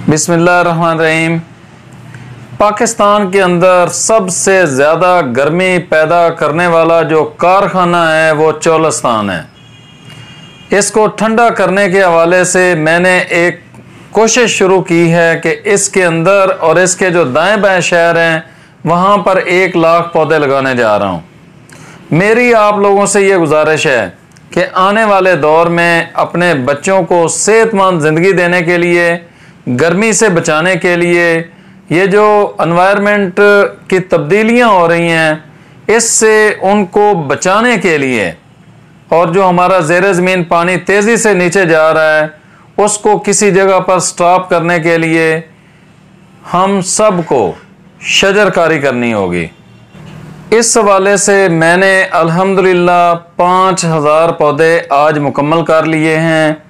बिस्मिल्लाहिर्रहमानिर्रहीम। पाकिस्तान के अंदर सबसे ज़्यादा गर्मी पैदा करने वाला जो कारखाना है वो चोलिस्तान है। इसको ठंडा करने के हवाले से मैंने एक कोशिश शुरू की है कि इसके अंदर और इसके जो दाएं बाएं शहर हैं वहाँ पर 1 लाख पौधे लगाने जा रहा हूँ। मेरी आप लोगों से ये गुजारिश है कि आने वाले दौर में अपने बच्चों को सेहतमंद ज़िंदगी देने के लिए, गर्मी से बचाने के लिए, ये जो एनवायरनमेंट की तब्दीलियाँ हो रही हैं इससे उनको बचाने के लिए, और जो हमारा ज़ेरे ज़मीन पानी तेज़ी से नीचे जा रहा है उसको किसी जगह पर स्टॉप करने के लिए हम सब को शजरकारी करनी होगी। इस हवाले से मैंने अल्हम्दुलिल्लाह 5000 पौधे आज मुकम्मल कर लिए हैं।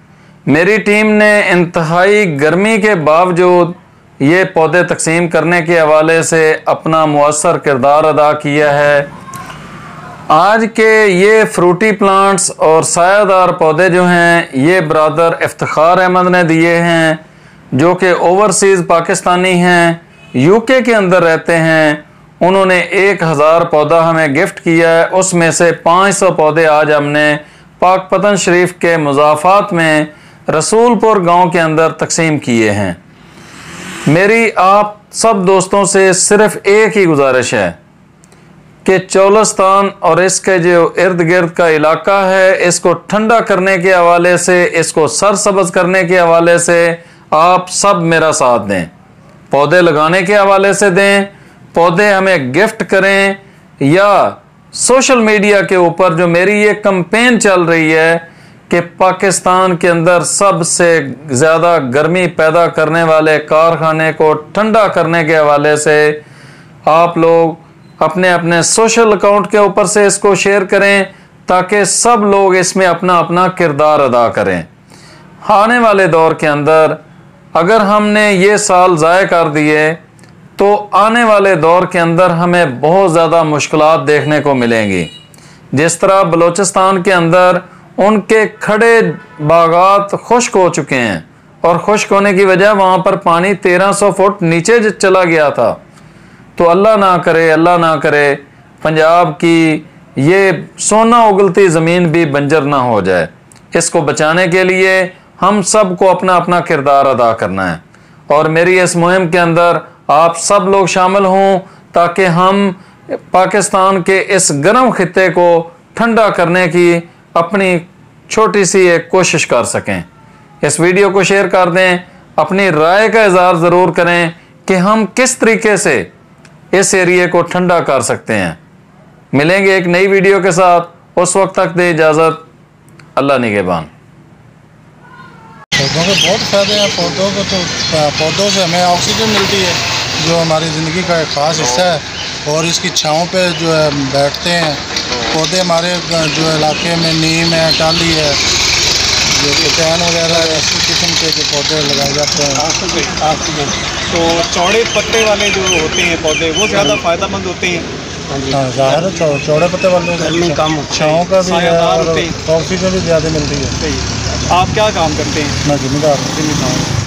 मेरी टीम ने इंतहाई गर्मी के बावजूद ये पौधे तकसीम करने के हवाले से अपना मुअस्सर किरदार अदा किया है। आज के ये फ्रूटी प्लांट्स और सायादार पौधे जो हैं ये ब्रदर इफ्तिखार अहमद ने दिए हैं, जो कि ओवरसीज़ पाकिस्तानी हैं, यूके के अंदर रहते हैं। उन्होंने 1000 पौधा हमें गिफ्ट किया है। उसमें से 500 पौधे आज हमने पाकपतन शरीफ के मुज़ाफ़ात में रसूलपुर गांव के अंदर तकसीम किए हैं। मेरी आप सब दोस्तों से सिर्फ़ एक ही गुजारिश है कि चोलिस्तान और इसके जो इर्द गिर्द का इलाका है इसको ठंडा करने के हवाले से, इसको सरसब्ज़ करने के हवाले से आप सब मेरा साथ दें। पौधे लगाने के हवाले से दें, पौधे हमें गिफ्ट करें, या सोशल मीडिया के ऊपर जो मेरी ये कैंपेन चल रही है कि पाकिस्तान के अंदर सबसे ज़्यादा गर्मी पैदा करने वाले कारखाने को ठंडा करने के हवाले से आप लोग अपने अपने सोशल अकाउंट के ऊपर से इसको शेयर करें ताकि सब लोग इसमें अपना अपना किरदार अदा करें। आने वाले दौर के अंदर अगर हमने ये साल ज़ाया कर दिए तो आने वाले दौर के अंदर हमें बहुत ज़्यादा मुश्किलात देखने को मिलेंगी। जिस तरह बलूचिस्तान के अंदर उनके खड़े बागात खुश्क हो चुके हैं और खुश्क होने की वजह वहाँ पर पानी 1300 फुट नीचे चला गया था। तो अल्लाह ना करे पंजाब की ये सोना उगलती ज़मीन भी बंजर ना हो जाए। इसको बचाने के लिए हम सब को अपना अपना किरदार अदा करना है और मेरी इस मुहिम के अंदर आप सब लोग शामिल हों ताकि हम पाकिस्तान के इस गर्म खित्ते को ठंडा करने की अपनी छोटी सी एक कोशिश कर सकें। इस वीडियो को शेयर कर दें, अपनी राय का इज़हार ज़रूर करें कि हम किस तरीके से इस एरिए को ठंडा कर सकते हैं। मिलेंगे एक नई वीडियो के साथ, उस वक्त तक दे इजाज़त। अल्लाह निगहबान। पौधों के बहुत फ़ायदे हैं। पौधों से हमें ऑक्सीजन मिलती है जो हमारी ज़िंदगी का एक ख़ास हिस्सा है, और इसकी छाँव पे जो है बैठते हैं। पौधे हमारे जो इलाके में नीम है, टाली है, जो चैन वगैरह है, इसी किस्म के जो पौधे लगाए जाते हैं। तो चौड़े पत्ते वाले जो होते हैं पौधे वो ज़्यादा फ़ायदेमंद होते हैं। हाँ, ज़ाहिर है चौड़े पत्ते वाले गर्मी कम, छाँव का भी है और ऑक्सीजन भी ज़्यादा मिलती है। आप क्या काम करते हैं? मैं जिम्मेदार हूँ।